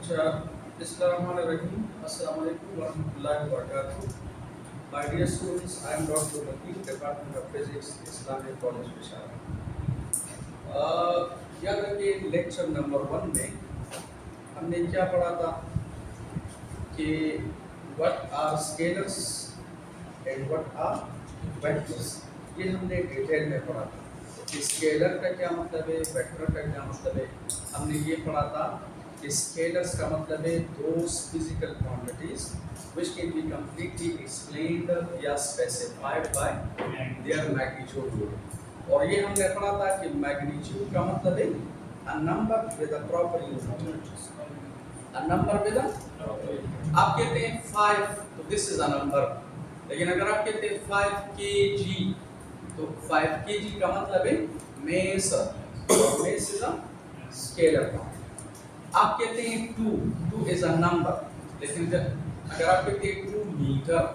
अच्छा, बिस्मिल्लाहिर्रहमानिर्रहीम, अस्सलाम वालेकुम वरहमतुल्लाहि वबरकातुहू। My dear students, I am Dr. Latif, Department of Physics, Islamic College, Peshawar. याद रखिए लेक्चर नंबर 1 में हमने क्या पढ़ा था कि what are scalars and what are vectors. ये हमने डिटेल में पढ़ा था। स्केलर का क्या मतलब है, वेक्टर का क्या मतलब है। हमने ये पढ़ा था कि स्केलर्स का मतलब है those physical quantities which can be completely explained या specified by their magnitude। और ये हमने पढ़ा था कि मैग्नीट्यूड का मतलब है a number with a proper unit। a number with a आप कहते हैं 5 तो this is a number, लेकिन अगर आप कहते हैं 5 kg तो 5 kg का मतलब है mass। mass is a scalar quantity। आप कहते हैं 2 is a number, लेकिन अगर आप कहते हैं 2 मीटर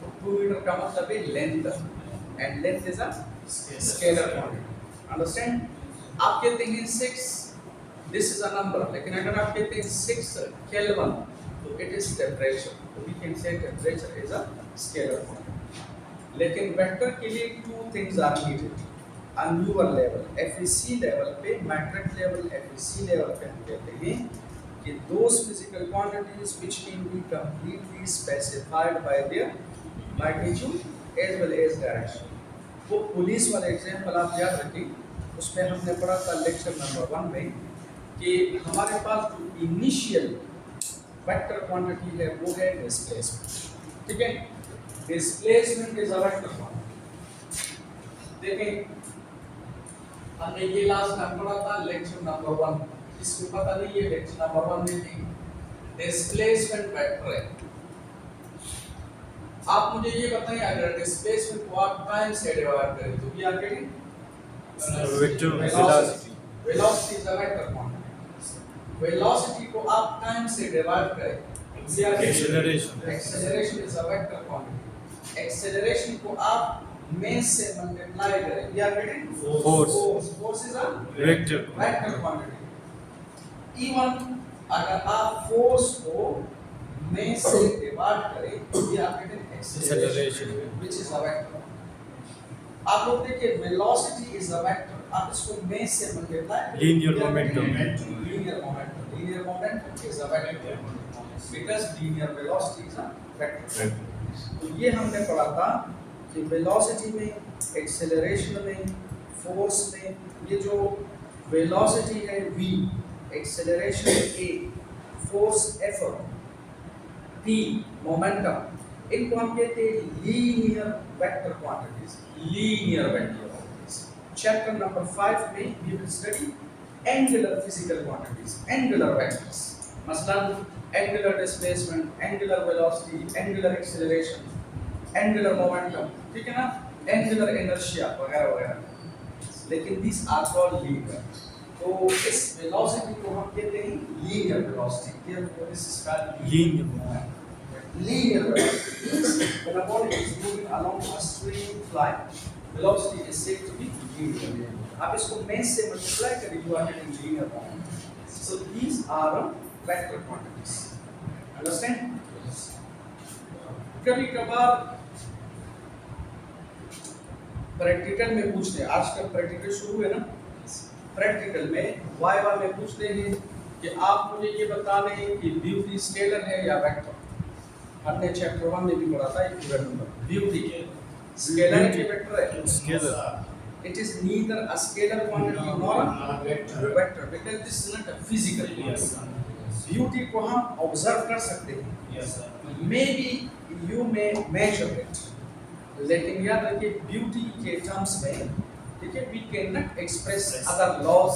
तो 2 मीटर का मतलब है length, and length is a scalar quantity. Understand. आप कहते हैं 6 दिस इज अ नंबर, लेकिन अगर आप कहते हैं 6 केल्विन तो इट इज टेंपरेचर, तो we can say temperature is a scalar quantity. लेकिन वेक्टर के लिए 2 things are needed. a newer level FEC level पे, मैट्रिक लेवल FEC लेवल पे हम कहते हैं कि those physical quantities which can be completely specified by their magnitude as well as direction। वो पुलिस वाला एग्जाम्पल आप याद रखें, उसमें हमने पढ़ा था लेक्चर नंबर 1 में कि हमारे पास जो इनिशियल वेक्टर क्वांटिटी है वो है डिस्प्लेसमेंट। ठीक है, displacement is a vector quantity. देखें हमने ये लास्ट टाइम पढ़ा था लेक्चर नंबर 1, इसको पता नहीं है लेक्चर नंबर 1 में थी डिस्प्लेसमेंट वेक्टर है। आप मुझे ये बताएं अगर डिस्प्लेसमेंट को आप टाइम से डिवाइड करें तो क्या करेंगे? Vector velocity. Velocity is a vector quantity. Velocity को आप टाइम से डिवाइड करें क्या करेंगे? Acceleration. Acceleration is a vector quantity. Acceleration को आप mass से मल्टीप्लाई करें या करें force. Force is a vector quantity. Even अगर आप फोर्स को mass से डिवाइड करें या करें acceleration which is a vector. आप लोग देखिए वेलोसिटी इज अ वेक्टर, आप इसको mass से multiply linear momentum. Linear momentum is a vector because linear velocity is a vector. तो ये हमने पढ़ा था कि वेलोसिटी में, एक्सेलरेशन में, फोर्स में, ये जो वेलोसिटी है v, acceleration a, force f, p momentum, इनको हम कहते हैं linear vector quantities. Linear vector quantities. Chapter number 5 में we will study angular physical quantities, angular vectors. मसलन angular displacement, angular velocity, angular acceleration, angular momentum, ठीक है ना, angular inertia वगैरह वगैरह। लेकिन दिस आर कॉल्ड लीनियर। तो इस वेलोसिटी को हम कहते हैं linear velocity. Therefore this is called linear linear velocity means when a body is moving along a straight line, velocity is said to be linear। आप इसको mass से multiply करें, you are getting linear moment। So these are vector quantities। Understand? कभी कभार practical में पूछते हैं, आजकल प्रैक्टिकल शुरू है ना, प्रैक्टिकल में वाइवा में पूछते हैं कि आप मुझे ये बता दें कि ब्यूटी स्केलर है या वेक्टर। हमने चैप्टर 1 में भी पढ़ा था एक नंबर ब्यूटी स्केलर है कि वेक्टर है? Scalar. It is neither a scalar quantity nor a vector because this is not a physical quantity. Beauty को हम ऑब्जर्व कर सकते हैं, may be you may measure it, लेकिन याद रखिए ब्यूटी के टर्म्स में, ठीक है, we can not express other laws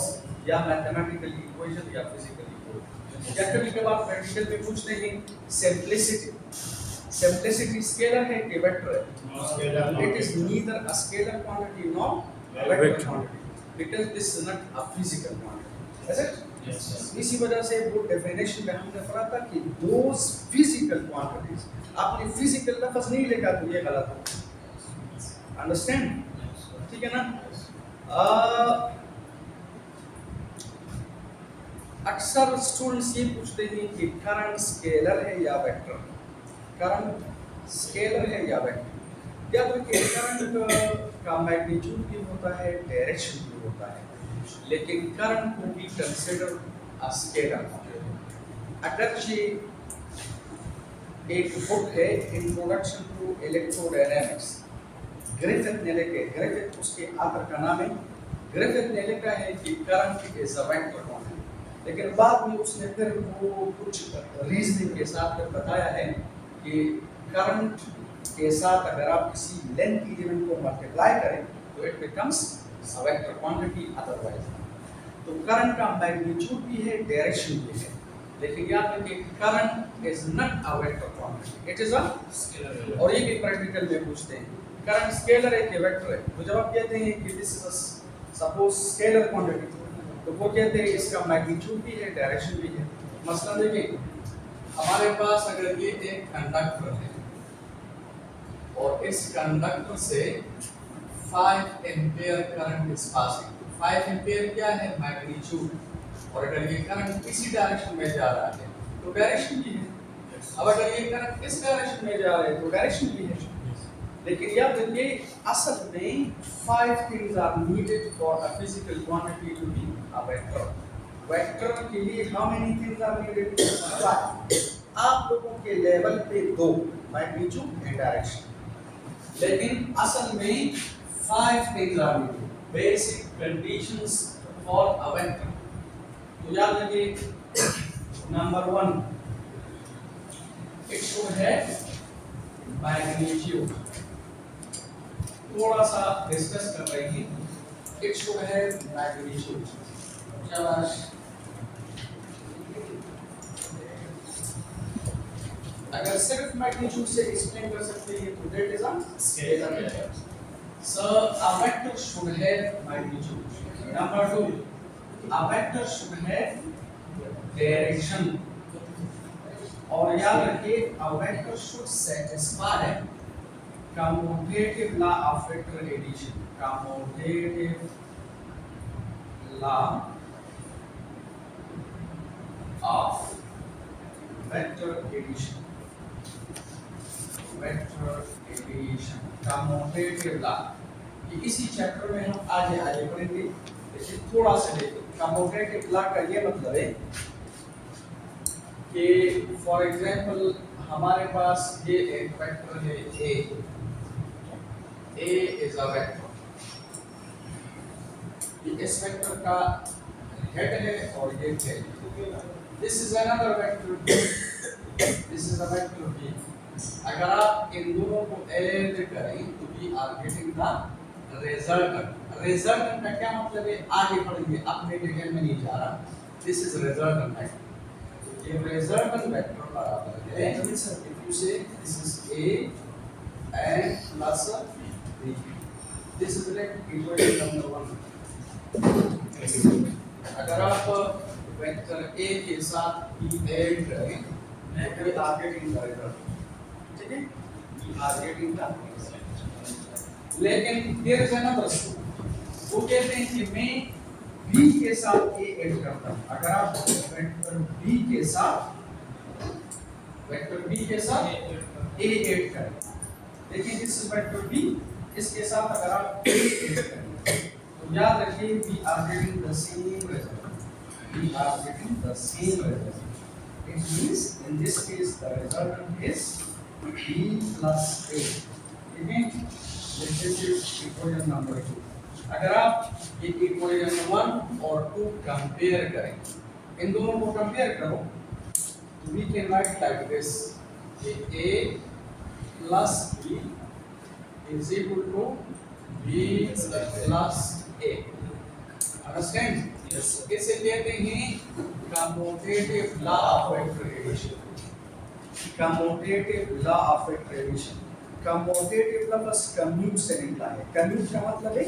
या मैथमेटिकल इक्वेशन या फिजिकल इक्वेशन। या कभी कभार प्रैक्टिकल में पूछते हैं सिंपलिसिटी। सिंपलिसिटी स्केलर है कि वेक्टर है? It is neither a scalar quantity nor a vector quantity because this is not a physical quantity. Is it? इसी वजह से वो डेफिनेशन में हमने पढ़ा था कि दोस फिजिकल क्वांटिटीज, आपने फिजिकल लफ्ज नहीं लिखा तो ये गलत है। अंडरस्टैंड? ठीक है ना? अक्सर स्टूडेंट्स ये पूछते हैं कि करंट स्केलर है या वेक्टर, करंट स्केलर है या वेक्टर। याद रखिए करंट का मैग्नीट्यूड भी होता है, डायरेक्शन भी होता है, लेकिन करंट को भी कंसिडर अ स्केलर। अगरचे एक बुक है इंट्रोडक्शन टू इलेक्ट्रोडायनेमिक्स, ग्रिफिथ ने लिखे, ग्रिफिथ उसके आथर का नाम है। ग्रिफिथ ने लिखा है कि current is a vector quantity, लेकिन बाद में उसने फिर वो कुछ रीजनिंग के साथ फिर बताया है कि करंट के साथ अगर आप किसी लेंथ एलिमेंट को मल्टीप्लाई करें तो it becomes a vector quantity otherwise. तो करंट का मैग्नीट्यूड भी है, डायरेक्शन भी है, लेकिन याद रखिए current is not a vector quantity, it is a scalar. और ये भी प्रैक्टिकल में पूछते हैं करंट स्केलर है कि वेक्टर है, तो जब आप कहते हैं कि this is suppose scalar quantity, तो वो कहते हैं इसका मैग्नीट्यूड भी है, डायरेक्शन भी है। मसलन देखिए हमारे पास अगर ये एक कंडक्टर है और इस कंडक्टर से 5 ampere current is passing, 5 ampere क्या है मैग्नीट्यूड, और अगर ये करंट इसी डायरेक्शन में जा रहा है तो डायरेक्शन भी है। अब अगर ये करंट इस डायरेक्शन में जा रहा है तो डायरेक्शन भी है। लेकिन याद रखिए असल में 5 things are needed for a physical quantity to be a vector. Vector के लिए how many things are needed? 5. आप लोगों के लेवल पे 2, मैग्नीट्यूड एंड डायरेक्शन, लेकिन असल में 5 things are needed, basic conditions for a vector. तो याद रखिए number 1 it should have magnitude, थोड़ा सा डिस्कस कर रहे हैं, इट शुड हैव मैग्नीट्यूड। शाबाश। अगर सिर्फ मैग्नीट्यूड से एक्सप्लेन कर सकते हैं तो that is a scalar. So a vector should have magnitude. Number 2 a vector should have direction, और याद रखिए a vector should satisfy commutative law of vector addition, commutative law of vector addition, vector addition, commutative law। ये इसी chapter में हम आगे पढ़ेंगे, लेकिन थोड़ा सा देखिए commutative law का ये मतलब है कि फॉर एग्जांपल हमारे पास ये एक वेक्टर है A is a vector, इस वेक्टर का हेड है और ये tell. This is another vector B, this is a vector B। अगर आप इन दोनों को ऐड करें तो we are getting the resultant। resultant का क्या मतलब है आगे पढ़ेंगे, अपने डिटेल में नहीं जा रहा। This is resultant vector। ये resultant vector बराबर है, if you say this is A and plus B, this is like equation number 1। अगर आप वेक्टर A के साथ B ऐड करें तो ये आगे इन करेगा, ठीक है, ये आगे इन का। लेकिन देयर इज अनदर स्टूडेंट, वो कहते हैं कि मैं B के साथ A ऐड करता हूं। अगर आप वेक्टर B के साथ A ऐड करें, देखिए दिस इज वेक्टर B, इसके साथ अगर आप A ऐड करें तो याद रखिए we are getting the same result, we are getting the same result। It means in this case the resultant is B plus A, ठीक है। This is equation number 2। अगर आप ये इक्वेशन 1 और 2 कंपेयर करें, इन दोनों को कंपेयर करो तो we can write like this, A plus B is equal to B plus A। Understand? Yes। इसे कहते हैं commutative law of vector addition। commutative law of vector addition। commutative लफ्ज़ commute से निकला है। commute का मतलब है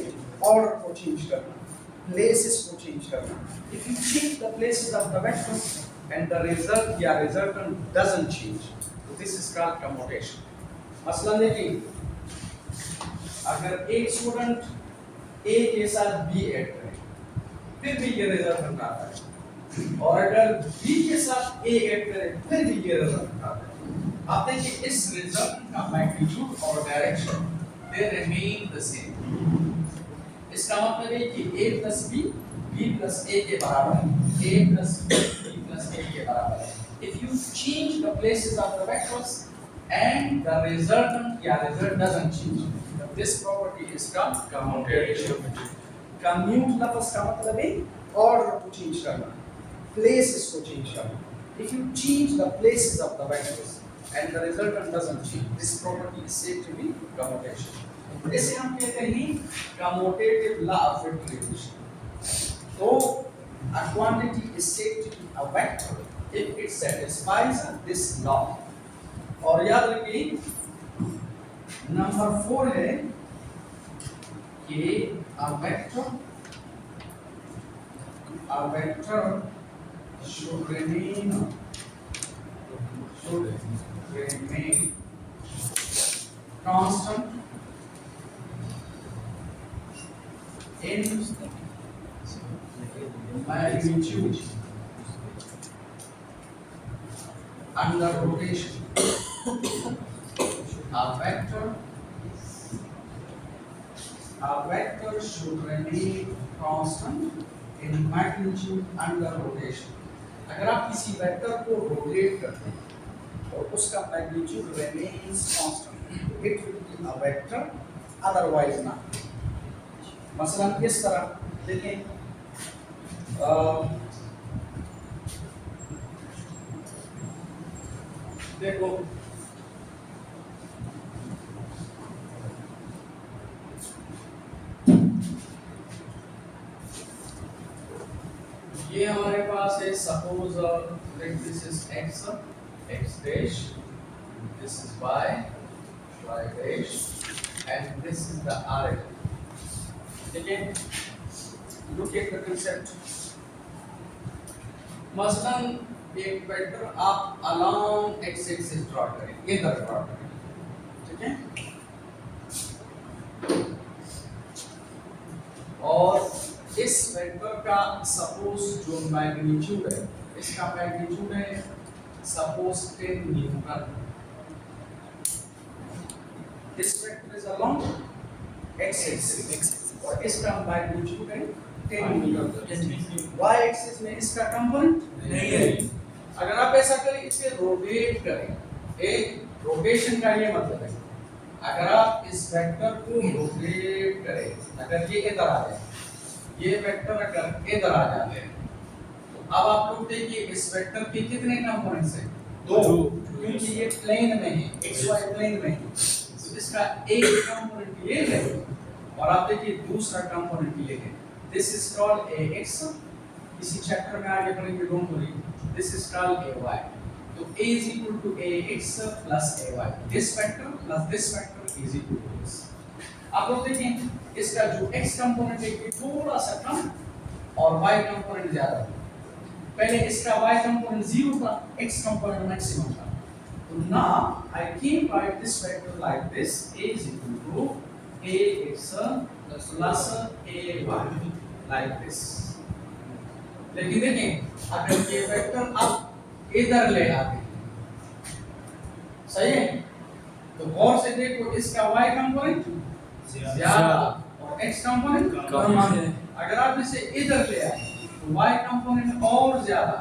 ऑर्डर को चेंज करना, प्लेसेस को चेंज करना। If you change the places of the vector and the result या resultant doesn't change, so this is called commutation। मसलन देखिए अगर एक स्टूडेंट A के साथ B ऐड करे फिर भी ये रिजल्ट आता है, और अगर बी के साथ ए ऐड करें फिर भी ये रिजल्ट आता है। आप देखिए इस रिजल्ट का मैग्नीट्यूड और direction they remain the same. इसका मतलब है कि a plus b b plus a के बराबर है, a plus b b plus a के बराबर है। If you change the places of the vectors and the resultant या result doesn't change, this property is called commutative। commute लफ्ज़ का मतलब है order को change करना, places को change करना। If you change the places of the vectors and the resultant doesn't change, this property is said to be commutation। इसे हम कहते हैं commutative law of retribution। तो a quantity is said to be a vector if it satisfies this law। और याद रखिए number 4 है कि a vector should remain constant in magnitude under rotation। A vector should remain constant in magnitude under rotation। अगर आप किसी vector को rotate करते हैं और उसका magnitude remains constant, it will be a vector, otherwise not। मसलन इस तरह देखें, देखो ये हमारे पास है, suppose this is x dash, this is y dash, and this is the r। ठीक है, look at the concept। मसलन एक वेक्टर आप along x axis ड्रॉ करें, इधर ड्रॉ करें, ठीक है, और इस वेक्टर का सपोज जो मैग्नीट्यूड है, इसका मैग्नीट्यूड है suppose 10 Newton. This vector is along x axis और इसका मैग्नीट्यूड है 10 न्यूटन। y एक्सिस में इसका कंपोनेंट नहीं है। अगर आप ऐसा करें, इसे रोटेट करें, एक रोटेशन का ये मतलब है अगर आप इस वेक्टर को रोटेट करें, अगर ये इधर आ जाए, ये वेक्टर अगर इधर आ जाते हैं, तो अब आप लोग देखिए इस वेक्टर के कितने कंपोनेंट्स हैं? 2, क्योंकि ये प्लेन में है, xy प्लेन में है, तो इसका एक कंपोनेंट ये है और आप देखिए दूसरा कंपोनेंट ये है। This is called ax। इसी चैप्टर में आगे पढ़ेंगे, don't worry. This is called ay। तो a is equal to ax plus ay। This vector plus this vector is equal to this. आप लोग देखें इसका जो x कंपोनेंट है ये थोड़ा सा कम और y कंपोनेंट ज्यादा है। पहले इसका y कंपोनेंट 0 था, x कंपोनेंट मैक्सिमम था। तो now I can write this vector like this, a is equal to ax plus ay like this। लेकिन देखें अगर ये वेक्टर आप इधर ले आते हैं, सही है, तो गौर से देखो इसका y कंपोनेंट ज्यादा और x कंपोनेंट कम है। अगर आप इसे इधर ले आए तो y कंपोनेंट और ज्यादा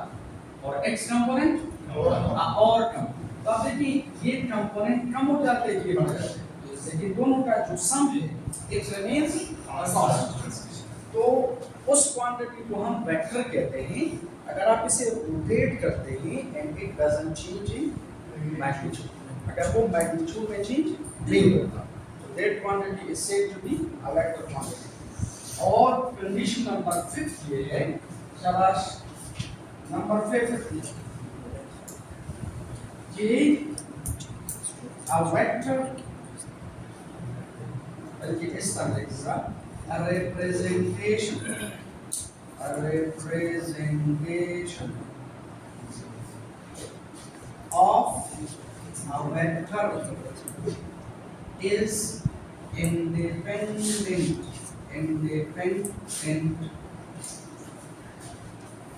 और x कंपोनेंट और कम। तो आप देखिए ये कंपोनेंट कम हो जाते हैं, ये बढ़ जाते हैं, लेकिन दोनों का जो सम है it remains constant। तो उस क्वांटिटी को हम वेक्टर कहते हैं अगर आप इसे रोटेट करते हैं and it doesn't change in magnitude. अगर वो मैग्नीट्यूड में चेंज नहीं होता तो that quantity is said to be a vector quantity. और कंडीशन नंबर 5 ये है, शाबाश, नंबर 5 कि a vector, बल्कि इस तरह लिखा, a representation of a vector is independent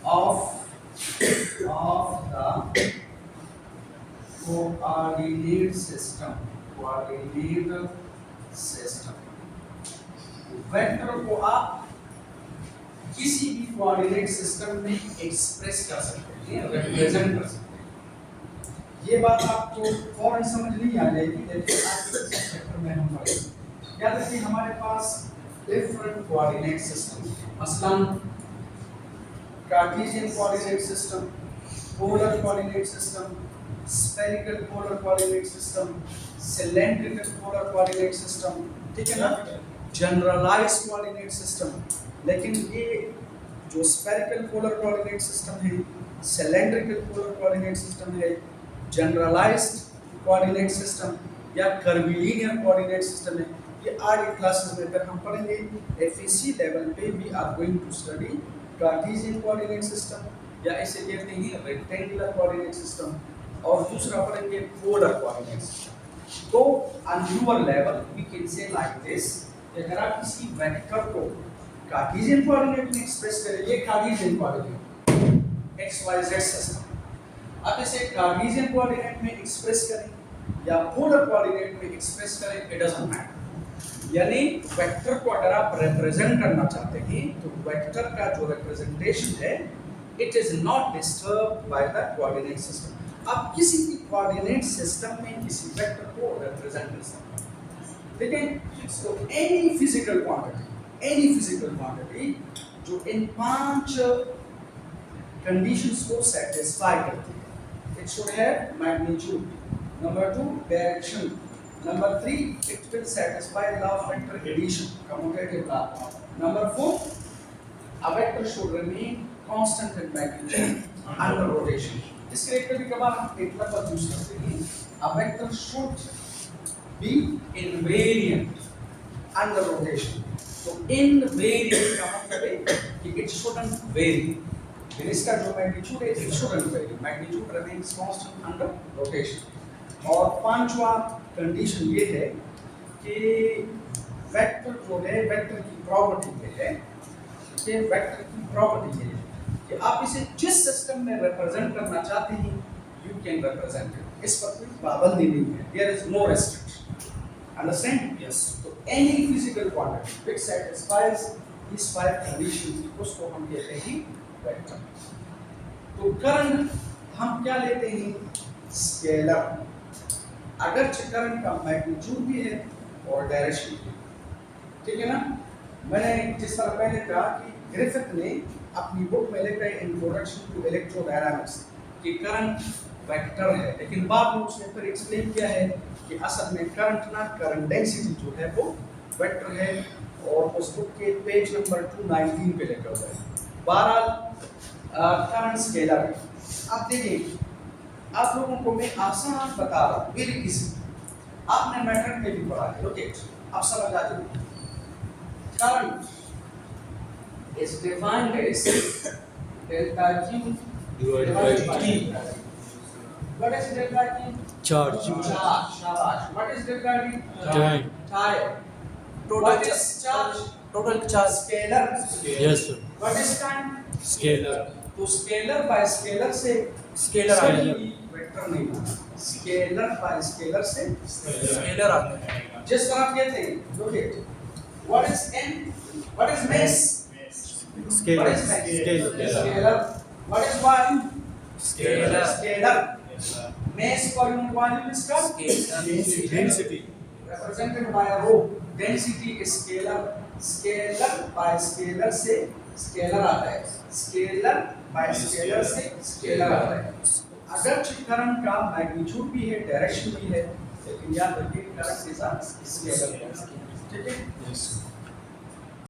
of coordinate system vector को आप किसी भी कोऑर्डिनेट सिस्टम में एक्सप्रेस कर सकते हैं, रिप्रेजेंट कर सकते हैं। ये बात आपको फौरन समझ नहीं आ जाएगी, लेकिन आज के चैप्टर में हम पढ़ेंगे। याद रखिए हमारे पास डिफरेंट कोऑर्डिनेट सिस्टम, मसलन Cartesian coordinate system, polar coordinate system, spherical polar coordinate system, cylindrical polar coordinate system, ठीक है ना, जनरलाइज्ड कोऑर्डिनेट सिस्टम। लेकिन ये जो स्फेरिकल पोलर कोऑर्डिनेट सिस्टम है, सिलेंड्रिकल पोलर कोऑर्डिनेट सिस्टम है, जनरलाइज्ड कोऑर्डिनेट सिस्टम या कर्वीलिनियर कोऑर्डिनेट सिस्टम है, ये आगे क्लासेस में फिर हम पढ़ेंगे। एफईसी लेवल पे we are going to study Cartesian coordinate system या इसे कहते हैं रेक्टेंगुलर कोऑर्डिनेट सिस्टम, और दूसरा पढ़ेंगे पोलर कोऑर्डिनेट सिस्टम। तो on your level we can say like this, अगर आप किसी वेक्टर को कार्टेशियन कोऑर्डिनेट में एक्सप्रेस करें, ये Cartesian coordinate X Y Z system, आप इसे कार्टेशियन कोऑर्डिनेट में एक्सप्रेस करें या पोलर कोऑर्डिनेट में एक्सप्रेस करें, इट डजंट मैटर। यानी वेक्टर को अगर आप रिप्रेजेंट करना चाहते हैं तो वेक्टर का जो रिप्रेजेंटेशन है it is not disturb by the coordinate system. आप किसी भी कोऑर्डिनेट सिस्टम में किसी वेक्टर को रिप्रेजेंट कर सकते हैं, ठीक है। सो एनी फिजिकल क्वांटिटी जो इन 5 कंडीशंस को सेटिस्फाई करती है, it should have magnitude, number 2 direction, number 3 it will satisfy the law of vector addition, commutative law, number 4 a vector should remain constant in magnitude under rotation। इसके लिए कभी कभार हम एक लफ्ज यूज करते हैं, a vector should be invariant under rotation। तो invariant का मतलब है कि it shouldn't vary, फिर इसका जो मैग्नीट्यूड है it shouldn't vary, magnitude remains constant under rotation। और पांचवा कंडीशन ये है कि वेक्टर जो है, वेक्टर की प्रॉपर्टी ये है कि वेक्टर की प्रॉपर्टी ये है कि आप इसे जिस सिस्टम में रिप्रेजेंट करना चाहते हैं यू कैन रिप्रेजेंट इट, इस पर कोई पाबंदी नहीं है, there is no restriction, understand? Yes. तो any physical quantity which satisfies this 5 conditions उसको हम कहते हैं वेक्टर। तो करंट हम क्या लेते हैं? स्केलर, अगर करंट का मैग्नीट्यूड भी है और डायरेक्शन भी, ठीक है ना। मैंने जिस तरह पहले कहा कि ग्रिफिथ ने अपनी बुक में लिखा है इंट्रोडक्शन टू इलेक्ट्रोडायनामिक्स कि करंट वेक्टर है, लेकिन बाद में उसने फिर एक्सप्लेन किया है कि असल में करंट ना, करंट डेंसिटी जो है वो वेक्टर है, और उस बुक के पेज नंबर 219 पे लिखा हुआ है। बहरहाल करंट स्केलर है। अब देखिए आप लोगों को मैं आसान बता रहा हूँ, वेरी इजी, आपने मैट्रिक में भी पढ़ा है, ओके, अब समझ आ जाए। Current is defined as delta Q divided by T। What is delta Q? Charge. शाबाश। What is delta T? Time. Time। What is charge? Total charge। Scalar। Yes, sir. What is time? Scalar. तो scalar bye scalar से Scalar आ गया। Vector नहीं बना, scalar bye scalar से scalar आता है। जिस तरह आप कहते हैं, look it, what is n, what is mass, Scalar. what is mass, Scalar. scalar, what is volume, Scalar। scalar, mass volume is called Density. represented by a rho, density is scalar, scalar by scalar से scalar आता है, scalar by scalar से scalar आता है। अगर current का magnitude भी है, डायरेक्शन भी है, लेकिन याद रखिए करंट के साथ स्केलर है, ठीक है।